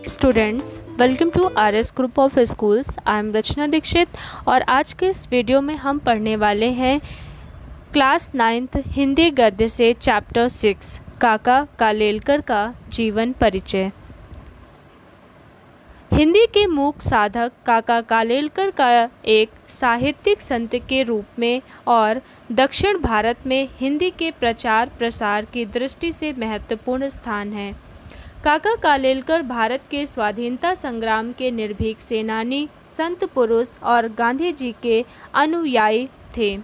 Students, welcome to RS group of schools. I am Rachna Dikshit और आज के इस वीडियो में हम पढ़ने वाले हैं क्लास 9th हिंदी गद्य से चैप्टर 6 काका कालेलकर का जीवन परिचय। हिंदी के मूक साधक काका कालेलकर का एक साहित्यिक संत के रूप में और दक्षिण भारत में हिंदी के प्रचार प्रसार की दृष्टि से महत्वपूर्ण स्थान है। काका कालेलकर भारत के स्वाधीनता संग्राम के निर्भीक सेनानी, संत पुरुष और गांधी जी के अनुयायी थे।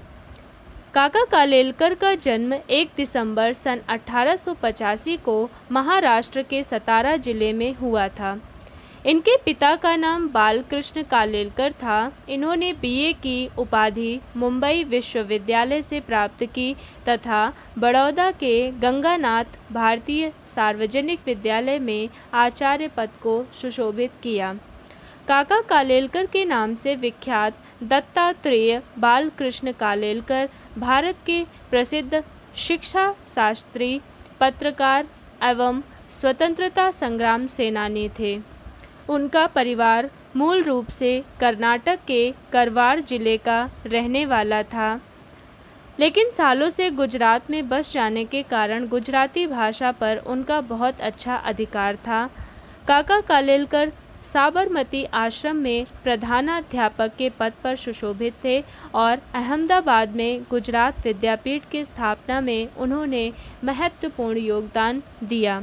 काका कालेलकर का जन्म 1 दिसंबर सन 1885 को महाराष्ट्र के सतारा जिले में हुआ था। इनके पिता का नाम बालकृष्ण कालेलकर था। इन्होंने बीए की उपाधि मुंबई विश्वविद्यालय से प्राप्त की तथा बड़ौदा के गंगानाथ भारतीय सार्वजनिक विद्यालय में आचार्य पद को सुशोभित किया। काका कालेलकर के नाम से विख्यात दत्तात्रेय बालकृष्ण कालेलकर भारत के प्रसिद्ध शिक्षा शास्त्री, पत्रकार एवं स्वतंत्रता संग्राम सेनानी थे। उनका परिवार मूल रूप से कर्नाटक के करवार जिले का रहने वाला था, लेकिन सालों से गुजरात में बस जाने के कारण गुजराती भाषा पर उनका बहुत अच्छा अधिकार था। काका कालेलकर साबरमती आश्रम में प्रधानाध्यापक के पद पर सुशोभित थे और अहमदाबाद में गुजरात विद्यापीठ की स्थापना में उन्होंने महत्वपूर्ण योगदान दिया।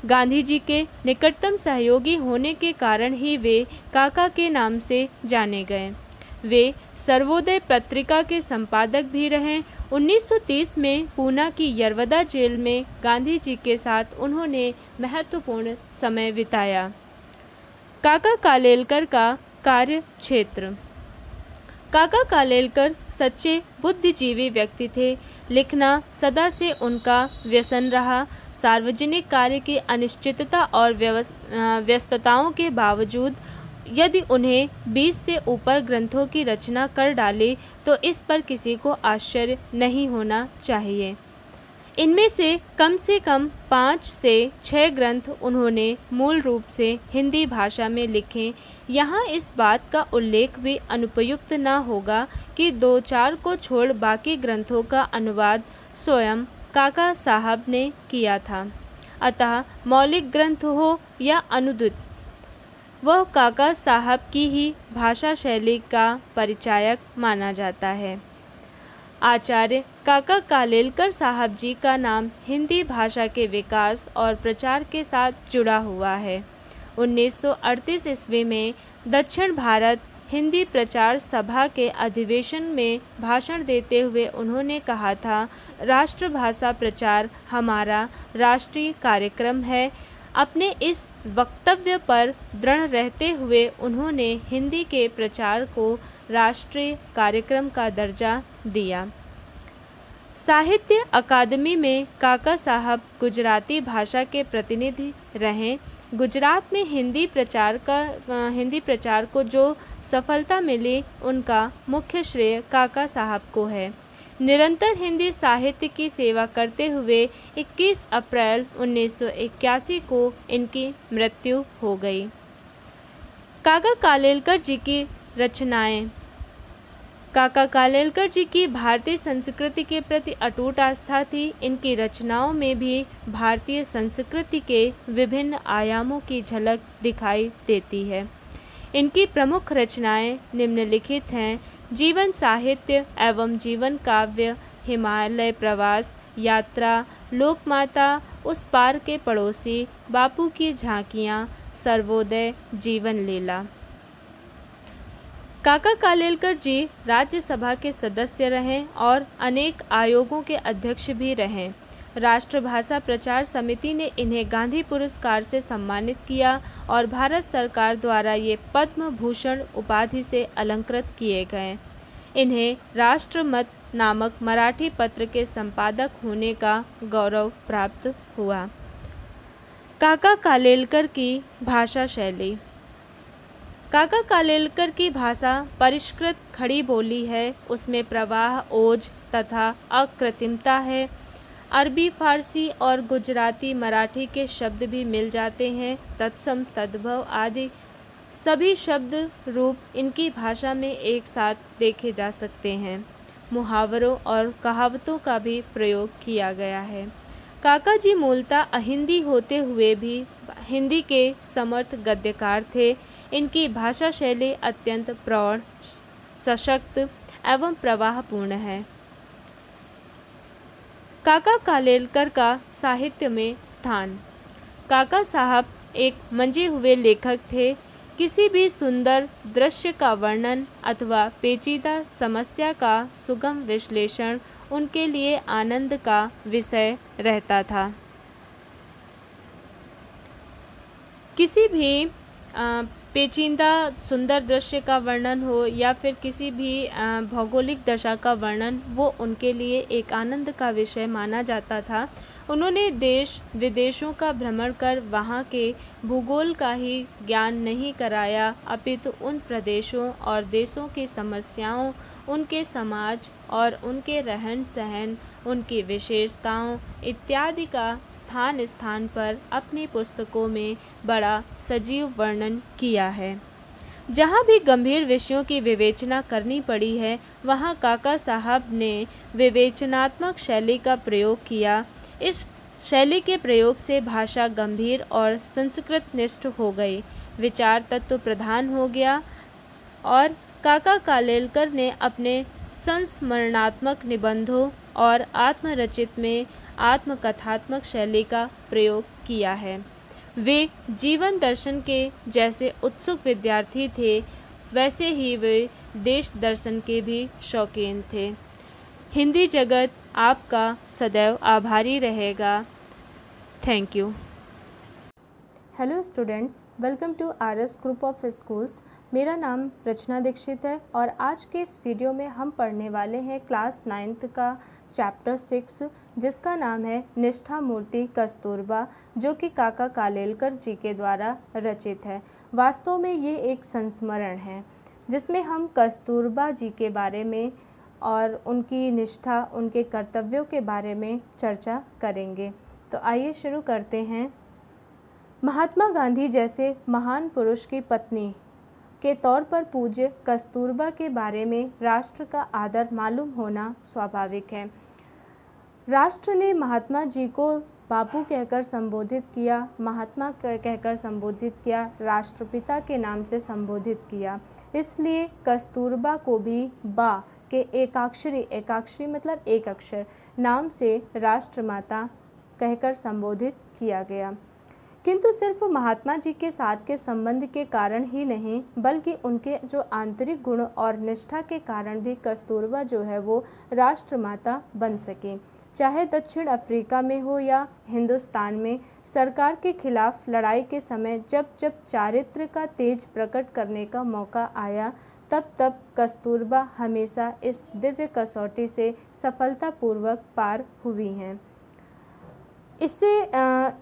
गांधी जी के निकटतम सहयोगी होने के कारण ही वे काका के नाम से जाने गए। वे सर्वोदय पत्रिका के संपादक भी रहे। 1930 में पूना की यरवदा जेल में गांधी जी के साथ उन्होंने महत्वपूर्ण समय बिताया। काका कालेलकर का कार्य क्षेत्र। काका कालेलकर सच्चे बुद्धिजीवी व्यक्ति थे। लिखना सदा से उनका व्यसन रहा। सार्वजनिक कार्य की अनिश्चितता और व्यस्तताओं के बावजूद यदि उन्हें 20 से ऊपर ग्रंथों की रचना कर डाली तो इस पर किसी को आश्चर्य नहीं होना चाहिए। इनमें से कम 5 से 6 ग्रंथ उन्होंने मूल रूप से हिंदी भाषा में लिखे। यहाँ इस बात का उल्लेख भी अनुपयुक्त न होगा कि 2-4 को छोड़ बाकी ग्रंथों का अनुवाद स्वयं काका साहब ने किया था। अतः मौलिक ग्रंथ हो या अनुदित, वह काका साहब की ही भाषा शैली का परिचायक माना जाता है। आचार्य काका कालेलकर साहब जी का नाम हिंदी भाषा के विकास और प्रचार के साथ जुड़ा हुआ है। 1938 ईस्वी में दक्षिण भारत हिंदी प्रचार सभा के अधिवेशन में भाषण देते हुए उन्होंने कहा था, राष्ट्रभाषा प्रचार हमारा राष्ट्रीय कार्यक्रम है। अपने इस वक्तव्य पर दृढ़ रहते हुए उन्होंने हिंदी के प्रचार को राष्ट्रीय कार्यक्रम का दर्जा दिया। साहित्य अकादमी में काका साहब गुजराती भाषा के प्रतिनिधि रहे। गुजरात में हिंदी प्रचार को जो सफलता मिली उनका मुख्य श्रेय काका साहब को है। निरंतर हिंदी साहित्य की सेवा करते हुए 21 अप्रैल 1981 को इनकी मृत्यु हो गई। काका कालेलकर जी की रचनाएं। काका कालेलकर जी की भारतीय संस्कृति के प्रति अटूट आस्था थी। इनकी रचनाओं में भी भारतीय संस्कृति के विभिन्न आयामों की झलक दिखाई देती है। इनकी प्रमुख रचनाएं निम्नलिखित हैं: जीवन साहित्य एवं जीवन काव्य, हिमालय प्रवास, यात्रा, लोकमाता, उस पार के पड़ोसी, बापू की झांकियाँ, सर्वोदय, जीवन लीला। काका कालेलकर जी राज्यसभा के सदस्य रहे और अनेक आयोगों के अध्यक्ष भी रहे। राष्ट्रभाषा प्रचार समिति ने इन्हें गांधी पुरस्कार से सम्मानित किया और भारत सरकार द्वारा ये पद्म भूषण उपाधि से अलंकृत किए गए। इन्हें राष्ट्रमत नामक मराठी पत्र के संपादक होने का गौरव प्राप्त हुआ। काका कालेलकर की भाषा शैली। काका कालेलकर की भाषा परिष्कृत खड़ी बोली है। उसमें प्रवाह, ओज तथा अकृत्रिमता है। अरबी, फारसी और गुजराती, मराठी के शब्द भी मिल जाते हैं। तत्सम, तद्भव आदि सभी शब्द रूप इनकी भाषा में एक साथ देखे जा सकते हैं। मुहावरों और कहावतों का भी प्रयोग किया गया है। काका जी मूलतः अहिंदी होते हुए भी हिंदी के समर्थ गद्यकार थे। इनकी भाषा शैली अत्यंत प्रौढ़, सशक्त एवं प्रवाहपूर्ण है। काका कालेलकर का साहित्य में स्थान। काका साहब एक मंजे हुए लेखक थे। किसी भी सुंदर दृश्य का वर्णन अथवा पेचीदा समस्या का सुगम विश्लेषण उनके लिए आनंद का विषय रहता था। किसी भी पेचीदा सुंदर दृश्य का वर्णन हो या फिर किसी भी भौगोलिक दशा का वर्णन, वो उनके लिए एक आनंद का विषय माना जाता था। उन्होंने देश विदेशों का भ्रमण कर वहाँ के भूगोल का ही ज्ञान नहीं कराया, अपितु उन प्रदेशों और देशों की समस्याओं, उनके समाज और उनके रहन सहन, उनकी विशेषताओं इत्यादि का स्थान स्थान पर अपनी पुस्तकों में बड़ा सजीव वर्णन किया है। जहाँ भी गंभीर विषयों की विवेचना करनी पड़ी है, वहाँ काका साहब ने विवेचनात्मक शैली का प्रयोग किया। इस शैली के प्रयोग से भाषा गंभीर और संस्कृत निष्ठ हो गई, विचार तत्व प्रधान हो गया और काका कालेलकर ने अपने संस्मरणात्मक निबंधों और आत्मरचित में आत्मकथात्मक शैली का प्रयोग किया है। वे जीवन दर्शन के जैसे उत्सुक विद्यार्थी थे, वैसे ही वे देश दर्शन के भी शौकीन थे। हिंदी जगत आपका सदैव आभारी रहेगा। Thank you. Hello students, welcome to RS group of schools. मेरा नाम रचना दीक्षित है और आज के इस वीडियो में हम पढ़ने वाले हैं क्लास 9th का चैप्टर 6, जिसका नाम है निष्ठा मूर्ति कस्तूरबा, जो कि काका कालेलकर जी के द्वारा रचित है। वास्तव में ये एक संस्मरण है जिसमें हम कस्तूरबा जी के बारे में और उनकी निष्ठा, उनके कर्तव्यों के बारे में चर्चा करेंगे। तो आइए शुरू करते हैं। महात्मा गांधी जैसे महान पुरुष की पत्नी के तौर पर पूज्य कस्तूरबा के बारे में राष्ट्र का आदर मालूम होना स्वाभाविक है। राष्ट्र ने महात्मा जी को बापू कहकर संबोधित किया, महात्मा कहकर संबोधित किया, राष्ट्रपिता के नाम से संबोधित किया। इसलिए कस्तूरबा को भी बा के एकाक्षरी मतलब एक अक्षर नाम से राष्ट्रमाता कहकर संबोधित किया गया। किंतु सिर्फ महात्मा जी के साथ के संबंध के कारण ही नहीं, बल्कि उनके जो आंतरिक गुण और निष्ठा के कारण भी कस्तूरबा जो है वो राष्ट्रमाता बन सके। चाहे दक्षिण अफ्रीका में हो या हिंदुस्तान में, सरकार के खिलाफ लड़ाई के समय जब जब चारित्र का तेज प्रकट करने का मौका आया, तब तब कस्तूरबा हमेशा इस दिव्य कसौटी से सफलतापूर्वक पार हुई हैं। इससे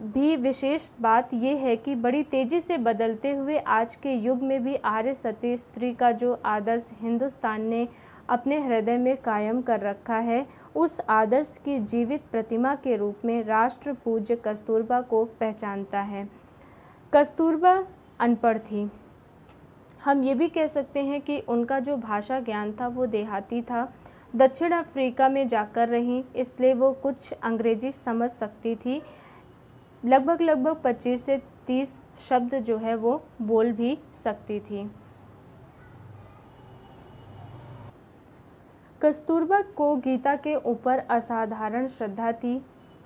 भी विशेष बात यह है कि बड़ी तेज़ी से बदलते हुए आज के युग में भी आर्य सती स्त्री का जो आदर्श हिंदुस्तान ने अपने हृदय में कायम कर रखा है, उस आदर्श की जीवित प्रतिमा के रूप में राष्ट्र पूज्य कस्तूरबा को पहचानता है। कस्तूरबा अनपढ़ थी। हम ये भी कह सकते हैं कि उनका जो भाषा ज्ञान था वो देहाती था। दक्षिण अफ्रीका में जाकर रहीं, इसलिए वो कुछ अंग्रेजी समझ सकती थी। लगभग 25 से 30 शब्द जो है वो बोल भी सकती थी। कस्तूरबा को गीता के ऊपर असाधारण श्रद्धा थी।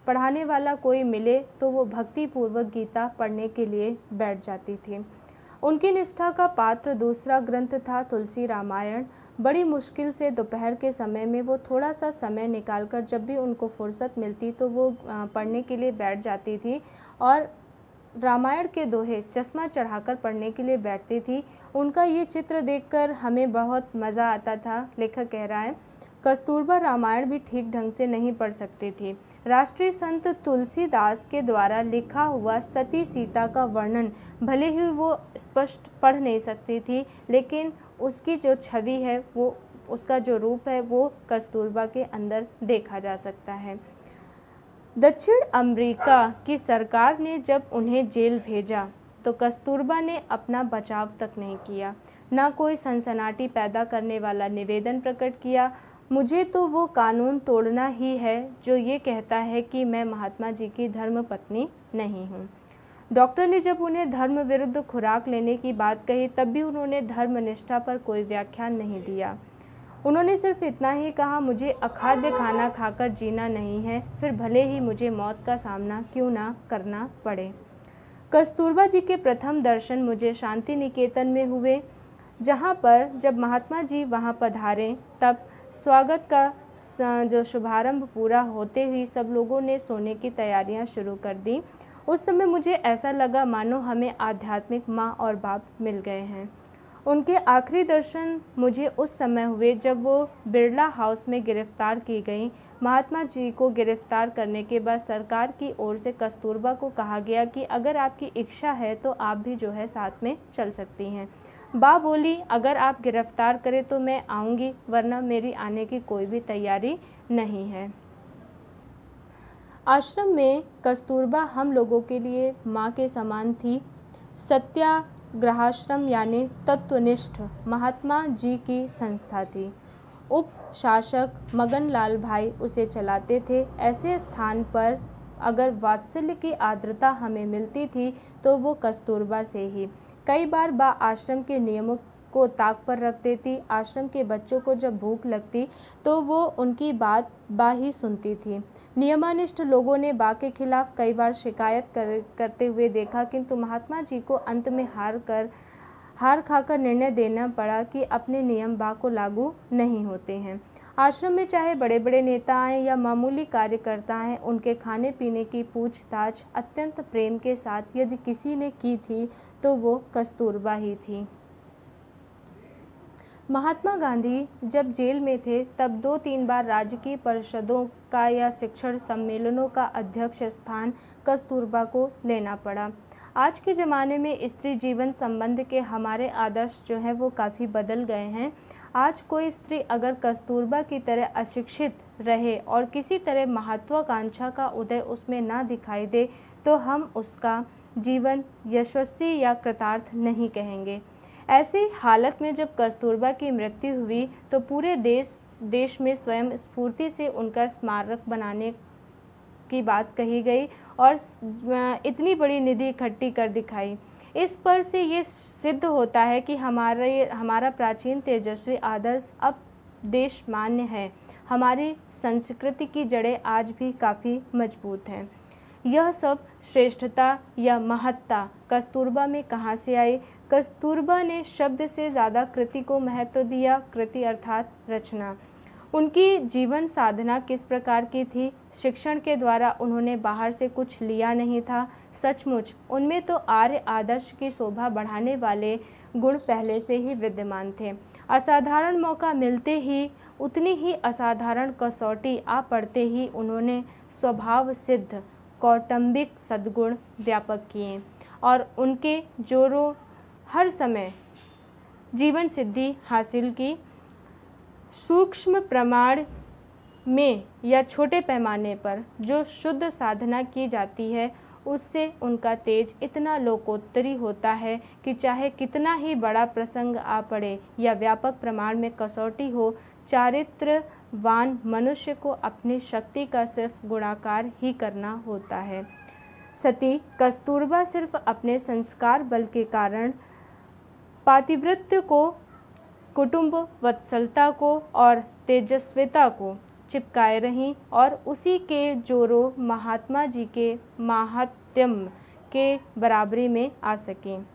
पढ़ाने वाला कोई मिले तो वो भक्तिपूर्वक गीता पढ़ने के लिए बैठ जाती थी। उनकी निष्ठा का पात्र दूसरा ग्रंथ था तुलसी रामायण। बड़ी मुश्किल से दोपहर के समय में वो थोड़ा सा समय निकालकर जब भी उनको फुर्सत मिलती तो वो पढ़ने के लिए बैठ जाती थी और रामायण के दोहे चश्मा चढ़ाकर पढ़ने के लिए बैठती थी। उनका ये चित्र देखकर हमें बहुत मज़ा आता था। लेखक कह रहा है, कस्तूरबा रामायण भी ठीक ढंग से नहीं पढ़ सकती थी। राष्ट्रीय संत तुलसीदास के द्वारा लिखा हुआ सती सीता का वर्णन भले ही वो स्पष्ट पढ़ नहीं सकती थी, लेकिन उसकी जो छवि है, वो उसका जो रूप है, वो कस्तूरबा के अंदर देखा जा सकता है। दक्षिण अमेरिका की सरकार ने जब उन्हें जेल भेजा तो कस्तूरबा ने अपना बचाव तक नहीं किया, ना कोई सनसनाटी पैदा करने वाला निवेदन प्रकट किया। मुझे तो वो कानून तोड़ना ही है जो ये कहता है कि मैं महात्मा जी की धर्मपत्नी नहीं हूँ। डॉक्टर ने जब उन्हें धर्म विरुद्ध खुराक लेने की बात कही तब भी उन्होंने धर्मनिष्ठा पर कोई व्याख्यान नहीं दिया। उन्होंने सिर्फ इतना ही कहा, मुझे अखाद्य खाना खाकर जीना नहीं है, फिर भले ही मुझे मौत का सामना क्यों ना करना पड़े। कस्तूरबा जी के प्रथम दर्शन मुझे शांति निकेतन में हुए, जहाँ पर जब महात्मा जी वहाँ पधारे तब स्वागत का जो शुभारंभ पूरा होते ही सब लोगों ने सोने की तैयारियाँ शुरू कर दी। उस समय मुझे ऐसा लगा मानो हमें आध्यात्मिक माँ और बाप मिल गए हैं। उनके आखिरी दर्शन मुझे उस समय हुए जब वो बिरला हाउस में गिरफ्तार की गई। महात्मा जी को गिरफ्तार करने के बाद सरकार की ओर से कस्तूरबा को कहा गया कि अगर आपकी इच्छा है तो आप भी जो है साथ में चल सकती हैं। बा बोली, अगर आप गिरफ्तार करें तो मैं आऊँगी, वरना मेरी आने की कोई भी तैयारी नहीं है। आश्रम में कस्तूरबा हम लोगों के लिए माँ के समान थी। सत्याग्रहाश्रम यानी तत्वनिष्ठ महात्मा जी की संस्था थी। उप शासक मगन लाल भाई उसे चलाते थे। ऐसे स्थान पर अगर वात्सल्य की आर्द्रता हमें मिलती थी तो वो कस्तूरबा से ही। कई बार बा आश्रम के नियमों को ताक पर रख देती। आश्रम के बच्चों को जब भूख लगती तो वो उनकी बात बा ही सुनती थी। नियमानिष्ठ लोगों ने बा के खिलाफ कई बार शिकायत करते हुए देखा, किंतु महात्मा जी को अंत में हार खाकर निर्णय देना पड़ा कि अपने नियम बा को लागू नहीं होते हैं। आश्रम में चाहे बड़े बड़े नेता आएं या मामूली कार्यकर्ता आएं, उनके खाने पीने की पूछताछ अत्यंत प्रेम के साथ यदि किसी ने की थी तो वो कस्तूरबा ही थी। महात्मा गांधी जब जेल में थे तब 2-3 बार राजकीय परिषदों का या शिक्षण सम्मेलनों का अध्यक्ष स्थान कस्तूरबा को लेना पड़ा। आज के ज़माने में स्त्री जीवन संबंध के हमारे आदर्श जो हैं वो काफ़ी बदल गए हैं। आज कोई स्त्री अगर कस्तूरबा की तरह अशिक्षित रहे और किसी तरह महत्वाकांक्षा का उदय उसमें ना दिखाई दे तो हम उसका जीवन यशस्वी या कृतार्थ नहीं कहेंगे। ऐसी हालत में जब कस्तूरबा की मृत्यु हुई तो पूरे देश में स्वयं स्फूर्ति से उनका स्मारक बनाने की बात कही गई और इतनी बड़ी निधि इकट्ठी कर दिखाई। इस पर से ये सिद्ध होता है कि हमारा प्राचीन तेजस्वी आदर्श अब देश मान्य है। हमारी संस्कृति की जड़ें आज भी काफ़ी मजबूत हैं। यह सब श्रेष्ठता या महत्ता कस्तूरबा में कहाँ से आई? कस्तूरबा ने शब्द से ज़्यादा कृति को महत्व दिया। कृति अर्थात रचना। उनकी जीवन साधना किस प्रकार की थी? शिक्षण के द्वारा उन्होंने बाहर से कुछ लिया नहीं था। सचमुच उनमें तो आर्य आदर्श की शोभा बढ़ाने वाले गुण पहले से ही विद्यमान थे। असाधारण मौका मिलते ही उतनी ही असाधारण कसौटी आ पड़ते ही उन्होंने स्वभाव सिद्ध कौटुंबिक सद्गुण व्यापक किए और उनके जोरों हर समय जीवन सिद्धि हासिल की। सूक्ष्म प्रमाण में या छोटे पैमाने पर जो शुद्ध साधना की जाती है उससे उनका तेज इतना लोकोत्तरी होता है कि चाहे कितना ही बड़ा प्रसंग आ पड़े या व्यापक प्रमाण में कसौटी हो, चारित्रवान मनुष्य को अपनी शक्ति का सिर्फ गुणाकार ही करना होता है। सती कस्तूरबा सिर्फ अपने संस्कार बल के कारण पातिव्रत्य को, कुटुंब वत्सलता को और तेजस्विता को चिपकाए रहीं और उसी के जोरों महात्मा जी के माहात्म्य के बराबरी में आ सकें।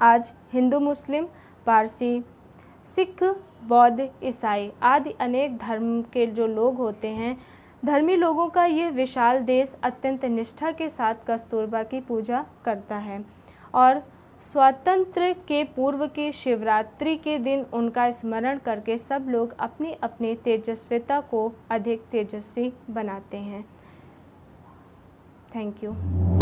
आज हिंदू, मुस्लिम, पारसी, सिख, बौद्ध, ईसाई आदि अनेक धर्म के जो लोग होते हैं, धर्मी लोगों का यह विशाल देश अत्यंत निष्ठा के साथ कस्तूरबा की पूजा करता है और स्वातंत्र्य के पूर्व की शिवरात्रि के दिन उनका स्मरण करके सब लोग अपनी अपनी तेजस्विता को अधिक तेजस्वी बनाते हैं। Thank you.